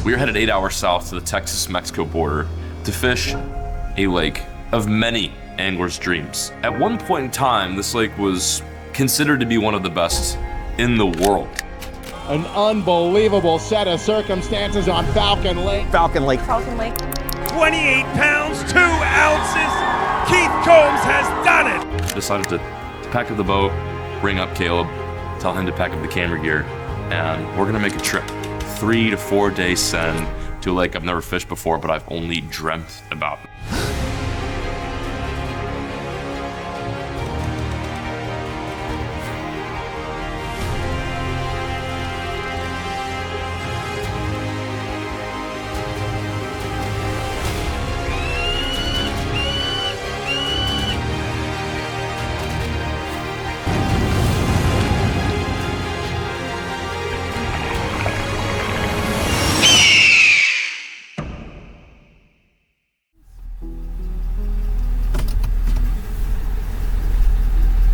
We are headed 8 hours south to the Texas-Mexico border to fish a lake of many anglers' dreams. At one point in time, this lake was considered to be one of the best in the world. An unbelievable set of circumstances on Falcon Lake. Falcon Lake. 28 pounds, 2 ounces. Keith Combs has done it. Decided to pack up the boat, bring up Caleb, tell him to pack up the camera gear, and we're gonna make a trip. 3 to 4 day send to a lake I've never fished before, but I've only dreamt about.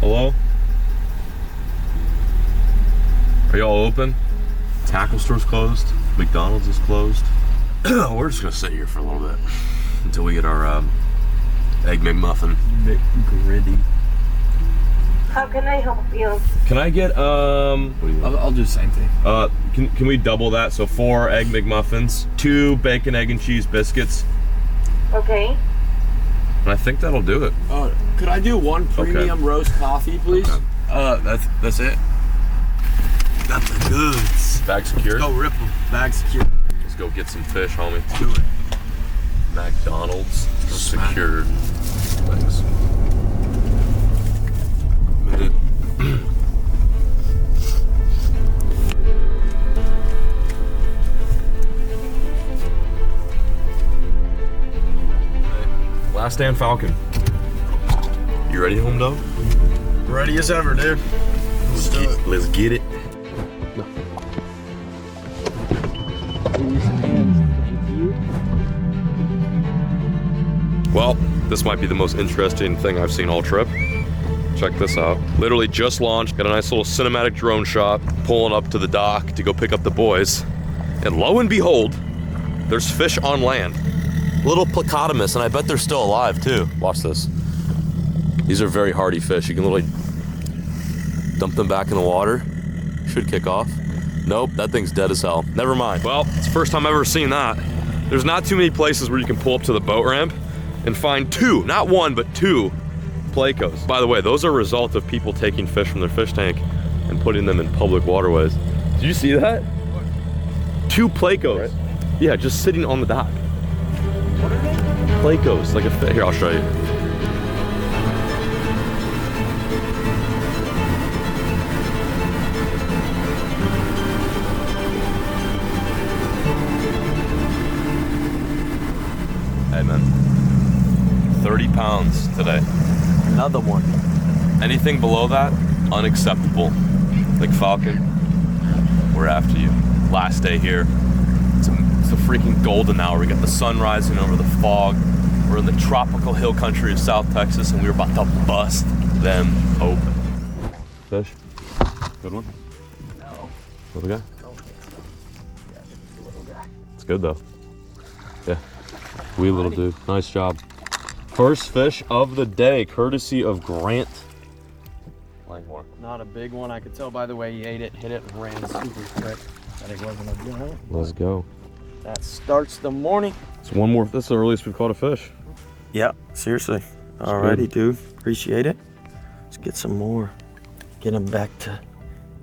Hello? Are y'all open? Tackle store's closed. McDonald's is closed. We're just gonna sit here for a little bit until we get our Egg McMuffin. McGritty. How can I help you? Can I get what do you want? I'll do the same thing. Can we double that? So 4 Egg McMuffins, 2 bacon, egg, and cheese biscuits. Okay. And I think that'll do it. Could I do 1 premium roast coffee, please? Okay. That's it. Got the goods. Bag secured? Go rip them. Bag secure. Let's go get some fish, homie. Do it. McDonald's Smack. secured. Thanks. Minute. Last stand Falcon. You ready, home dog? Ready as ever, dude. Let's do it. Let's get it. Well, this might be the most interesting thing I've seen all trip. Check this out. Literally just launched, got a nice little cinematic drone shot, pulling up to the dock to go pick up the boys. And lo and behold, there's fish on land. Little placotomus, and I bet they're still alive too. Watch this. These are very hardy fish. You can literally dump them back in the water. Should kick off. Nope, that thing's dead as hell. Never mind. Well, it's the first time I've ever seen that. There's not too many places where you can pull up to the boat ramp and find 2, not 1, but 2 Plecos. By the way, those are a result of people taking fish from their fish tank and putting them in public waterways. Did you see that? 2 Plecos. Right. Yeah, just sitting on the dock. What are they? Plecos, like a fish. Here, I'll show you. Hey man, 30 pounds today. Another one. Anything below that, unacceptable. Like Falcon, we're after you. Last day here. It's a freaking golden hour. We got the sun rising over the fog. We're in the tropical hill country of South Texas, and we're about to bust them open. Fish? Good one? No. Little guy? No. Yeah, just a little guy. It's good though. Yeah. Wee little dude. Nice job. First fish of the day, courtesy of Grant Langmore. Not a big one. I could tell by the way he ate it, hit it, and ran super quick. That it wasn't a good one. Let's go. That starts the morning. It's one more. That's the earliest we've caught a fish. Yeah, seriously. Alrighty, dude. Appreciate it. Let's get some more. Get him back to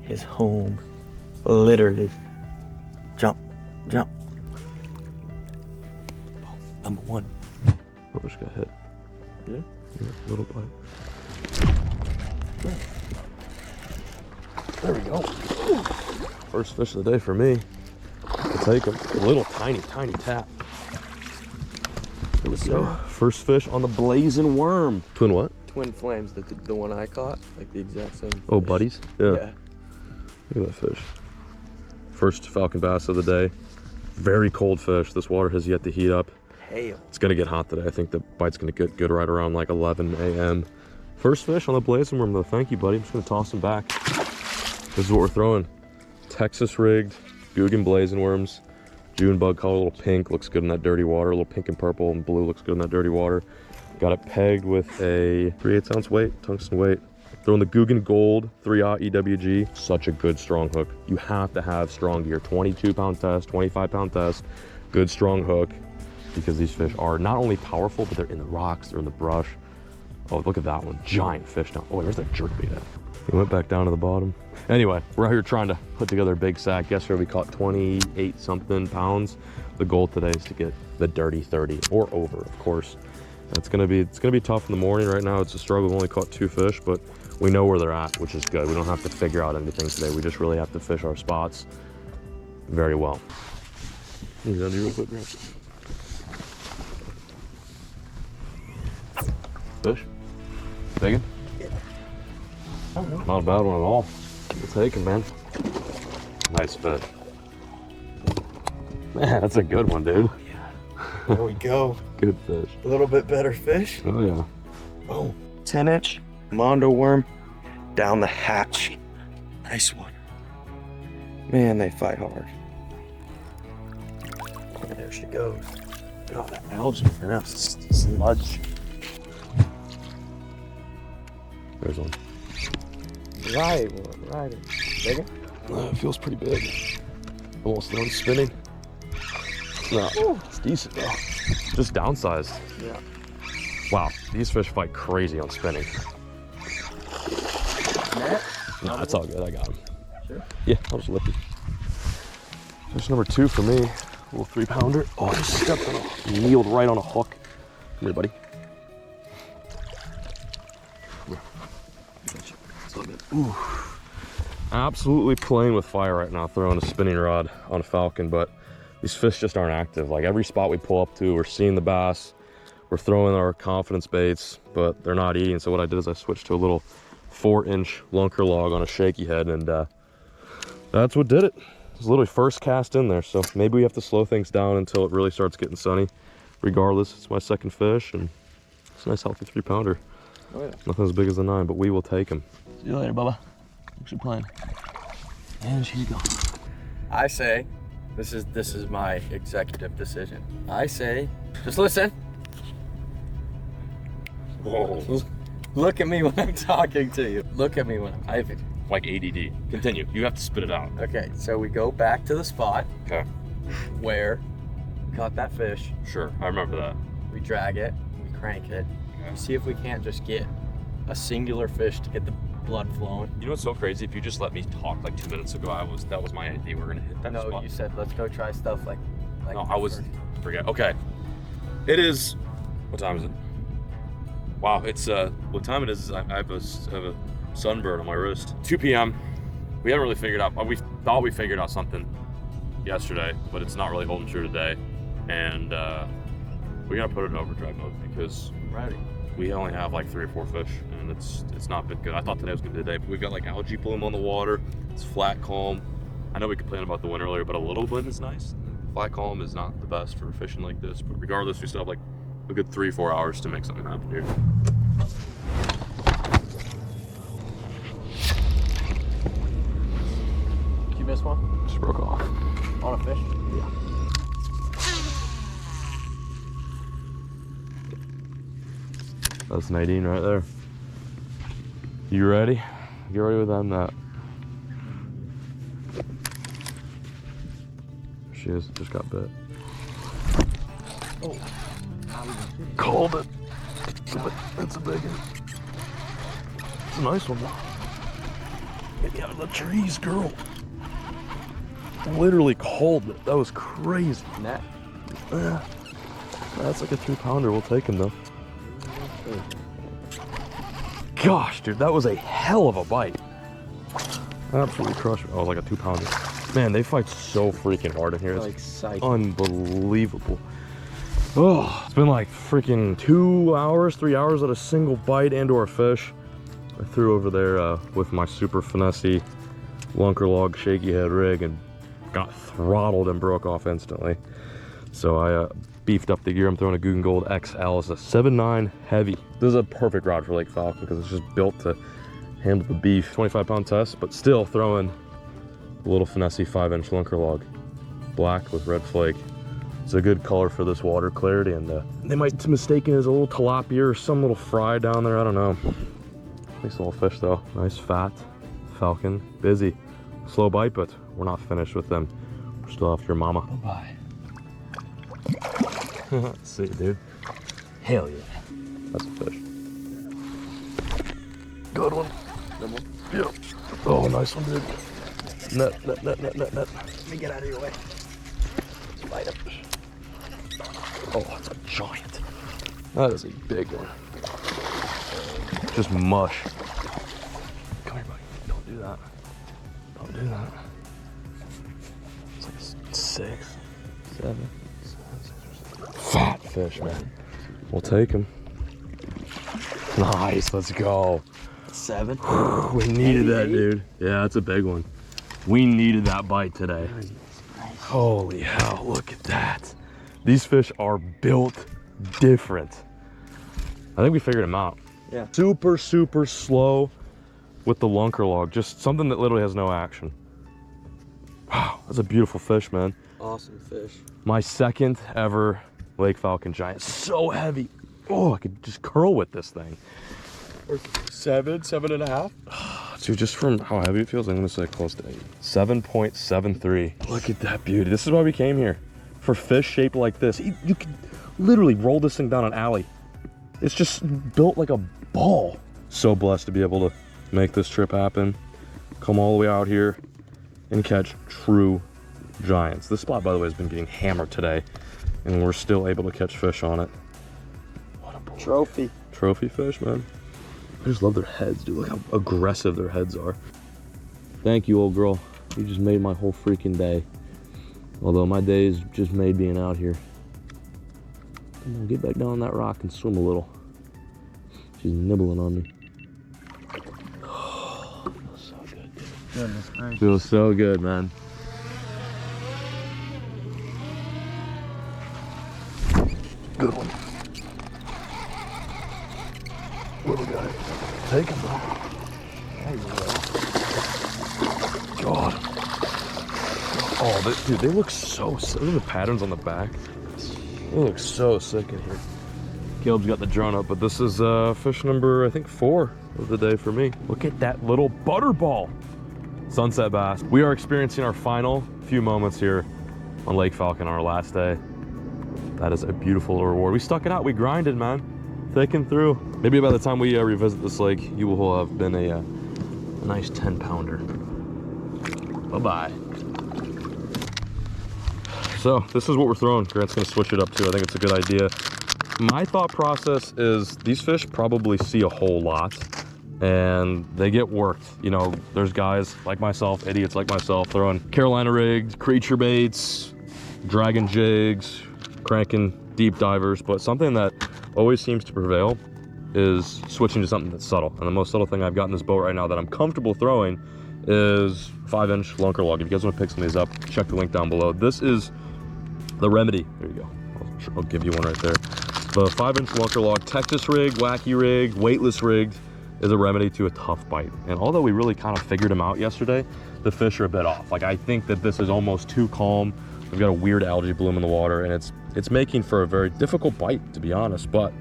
his home. Literally. Jump, jump. Oh, number 1. Oh, just got hit. Yeah? Yeah, little bite. There we go. First fish of the day for me. I'll take him. A little tiny tap. Here we go. First fish on the blazing worm. Twin what? Twin flames, the one I caught, like the exact same. Oh, fish. buddies? Yeah. Look at that fish. First falcon bass of the day. Very cold fish. This water has yet to heat up. Hail. It's gonna get hot today. I think the bite's gonna get good right around like 11 a.m. First fish on the blazing worm though. Thank you, buddy. I'm just gonna toss him back. This is what we're throwing. Texas rigged Googan blazing worms. June bug color, a little pink, looks good in that dirty water. A little pink and purple and blue looks good in that dirty water. Got it pegged with a 3/8 ounce weight, tungsten weight. Throwing the Guggen Gold 3/0 EWG. Such a good strong hook. You have to have strong gear. 22-pound test, 25-pound test, good strong hook, because these fish are not only powerful, but they're in the rocks, they're in the brush. Oh, look at that one, giant fish now. Oh, wait, where's that jerkbait at? He went back down to the bottom. Anyway, we're out here trying to put together a big sack. Yesterday we caught 28 something pounds. The goal today is to get the dirty 30 or over, of course. It's gonna be tough in the morning. Right now it's a struggle. We've only caught 2 fish, but we know where they're at, which is good. We don't have to figure out anything today. We just really have to fish our spots very well. Real quick, Grant. Fish? Big? Not a bad one at all. We'll take him, man. Nice fish. Man, that's a good one, dude. There we go. Good fish. A little bit better fish. Oh, yeah. Oh, 10-inch Mondo worm down the hatch. Nice one. Man, they fight hard. There she goes. Oh, that algae, man, that's sludge. There's one. Right. Bigger? It feels pretty big. Almost done spinning. No, it's decent though. Just downsized. Yeah. Wow, these fish fight crazy on spinning. No, that's all good. I got him. Sure. Yeah, I'll just lift it. Fish number 2 for me. A little 3-pounder. Oh, I just stepped on a, kneeled right on a hook. Come here, buddy. Ooh. Absolutely playing with fire right now, throwing a spinning rod on a falcon, but these fish just aren't active. Like every spot we pull up to, we're seeing the bass, we're throwing our confidence baits, but they're not eating. So what I did is I switched to a little 4-inch lunker log on a shaky head, and that's what did it. It was literally first cast in there, so maybe we have to slow things down until it really starts getting sunny. Regardless, it's my second fish, and it's a nice healthy 3-pounder. Oh, yeah. Nothing as big as a 9, but we will take him. See you later, Bubba. Thanks for playing. And she's gone. I say, this is my executive decision. I say, just listen. Whoa. Look at me when I'm talking to you. Look at me when I'm Like ADD. Continue. You have to spit it out. Okay, so we go back to the spot Okay. where we caught that fish. Sure. I remember that. We drag it, we crank it. Okay. See if we can't just get a singular fish to get the blood flowing. You know what's so crazy? If you just let me talk like 2 minutes ago, that was my idea. We're gonna hit that No, spot. you said let's go try stuff like No, I was forget. Okay. It is. What time is it? Wow, it's what time it is? I have a sunburn on my wrist. 2 p.m. We haven't really figured out. We thought we figured out something yesterday, but it's not really holding true today. And we're gonna put it in overdrive mode because we only have like 3 or 4 fish, and it's not been good. I thought today was gonna be the day, but we've got like algae bloom on the water. It's flat calm. I know we complained about the wind earlier, but a little bit is nice. Flat calm is not the best for fishing like this, but regardless, we still have like a good 3-4 hours to make something happen here. Did you miss one? Just broke off. On a fish? Yeah. That's Nadine right there. You ready? Get ready with that net. She is, just got bit. Oh. Called it. That's a big one. It's a nice one though. Get out of the trees, girl. Literally called it. That was crazy. Net? Yeah. That's like a 3-pounder. We'll take him though. Gosh, dude, that was a hell of a bite. Absolutely crushed. Oh, like a 2-pounder. Man, they fight so freaking hard in here. It's Like psych. unbelievable. Oh, it's been like freaking 2 hours, 3 hours at a single bite and or a fish. I threw over there with my super finessey lunker log shaky head rig and got throttled and broke off instantly. So I beefed up the gear. I'm throwing a Guggen Gold XL. It's a 7.9 heavy. This is a perfect rod for Lake Falcon because it's just built to handle the beef. 25-pound test, but still throwing a little finessey 5-inch lunker log. black with red flake. It's a good color for this water clarity, and they might mistake it as a little tilapia or some little fry down there. I don't know. Nice little fish though. Nice fat falcon. Busy. Slow bite, but we're not finished with them. We're still after your mama. Bye. See, dude. Hell yeah. That's a fish. Good one. Good one. Yep. Oh, nice one, dude. Net. Let me get out of your way. Light up. Oh, that's a giant. That is a big one. Just mush. Come here, buddy. Don't do that. Don't do that. It's like a 6, 7. Fat fish, man. We'll take him. Nice, let's go. 7. We needed that, dude. Yeah, that's a big one. We needed that bite today. Holy hell, look at that. These fish are built different. I think we figured them out. Yeah. Super, super slow with the lunker log. Just something that literally has no action. Wow, that's a beautiful fish, man. Awesome fish. My second ever Lake Falcon giant. So heavy. Oh, I could just curl with this thing. 7, 7.5. Dude, just from how heavy it feels, I'm gonna say close to 8. 7.73. Look at that beauty. This is why we came here. For fish shaped like this. You can literally roll this thing down an alley. It's just built like a ball. So blessed to be able to make this trip happen. Come all the way out here and catch true giants. This spot, by the way, has been getting hammered today, and we're still able to catch fish on it. What a Trophy. trophy fish, man. I just love their heads, dude. Look how aggressive their heads are. Thank you, old girl. You just made my whole freaking day. Although my day is just made being out here. Come on, get back down on that rock and swim a little. She's nibbling on me. Oh, feels so good, dude. Goodness gracious. Feels so good, man. Good one. Little guy. Take him, bro. There you go. God. Oh, dude, they look so sick. Look at the patterns on the back. They look so sick in here. Caleb's got the drone up, but this is fish number, I think, 4 of the day for me. Look at that little butterball. Sunset bass. We are experiencing our final few moments here on Lake Falcon on our last day. That is a beautiful reward. We stuck it out. We grinded, man. Thick and through. Maybe by the time we revisit this lake, you will have been a nice 10-pounder. Bye-bye. So this is what we're throwing. Grant's gonna switch it up too. I think it's a good idea. My thought process is these fish probably see a whole lot and they get worked. You know, there's guys like myself, idiots like myself, throwing Carolina rigged, creature baits, dragon jigs, cranking deep divers, but something that always seems to prevail is switching to something that's subtle. And the most subtle thing I've got in this boat right now that I'm comfortable throwing is 5-inch lunker log. If you guys want to pick some of these up, check the link down below. This is the Remedy. There you go. I'll give you one right there. The 5-inch lunker log, Texas rig, wacky rig, weightless rigged, is a remedy to a tough bite. And although we really kind of figured them out yesterday, the fish are a bit off. Like, I think that this is almost too calm. We've got a weird algae bloom in the water, and it's making for a very difficult bite, to be honest, but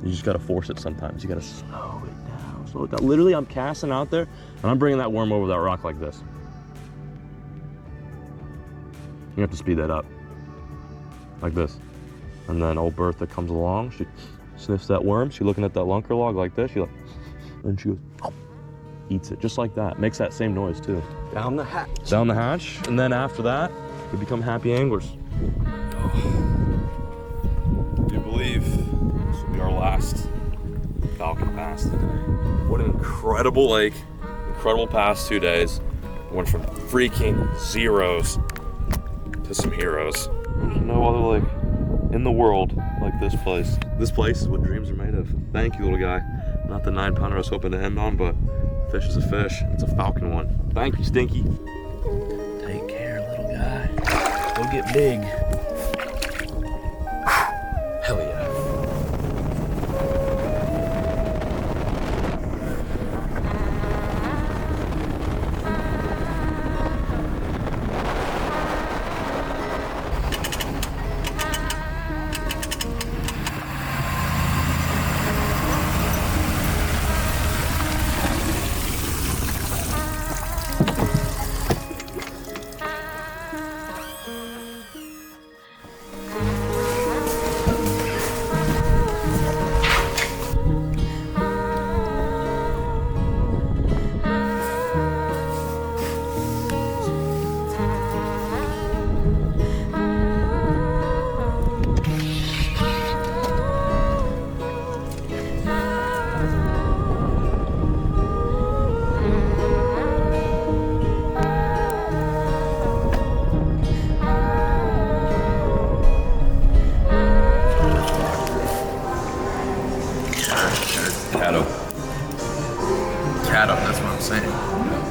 you just gotta force it sometimes. You gotta slow it down, slow it down. Literally, I'm casting out there, and I'm bringing that worm over that rock like this. You have to speed that up, like this. And then old Bertha comes along, she sniffs that worm, she's looking at that lunker log like this, and she goes, oh, eats it, just like that. Makes that same noise too. Down the hatch. Down the hatch, and then after that, we become happy anglers. Do you believe this will be our last Falcon Pass today? What an incredible lake, incredible past 2 days. We went from freaking zeros to some heroes. There's no other lake in the world like this place. This place is what dreams are made of. Thank you, little guy. Not the 9-pounder I was hoping to end on, but fish is a fish. It's a Falcon one. Thank you, Stinky. Take care, little guy. Go get big. Hell yeah.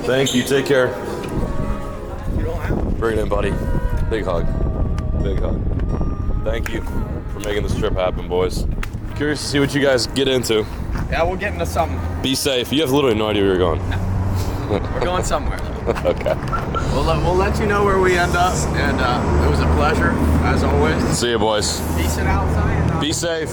Thank you. Take care. Bring it in, buddy. Big hug. Big hug. Thank you for making this trip happen, boys. Curious to see what you guys get into. Yeah, we'll get into something. Be safe. You have literally no idea where you're going. We're going somewhere. Okay. We'll let you know where we end up, and it was a pleasure, as always. See you, boys. Peace it out, Zion. Be safe.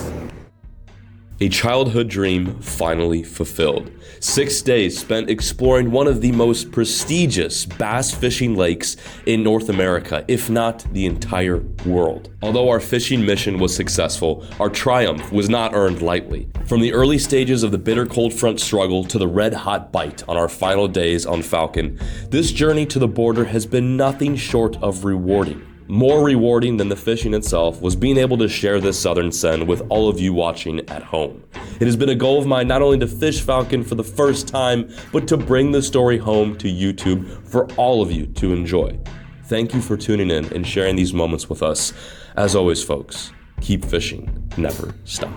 A childhood dream finally fulfilled. 6 days spent exploring one of the most prestigious bass fishing lakes in North America, if not the entire world. Although our fishing mission was successful, our triumph was not earned lightly. From the early stages of the bitter cold front struggle to the red hot bite on our final days on Falcon, this journey to the border has been nothing short of rewarding. More rewarding than the fishing itself was being able to share this southern send with all of you watching at home. It has been a goal of mine not only to fish Falcon for the first time, but to bring the story home to YouTube for all of you to enjoy. Thank you for tuning in and sharing these moments with us. As always, folks, keep fishing, never stop.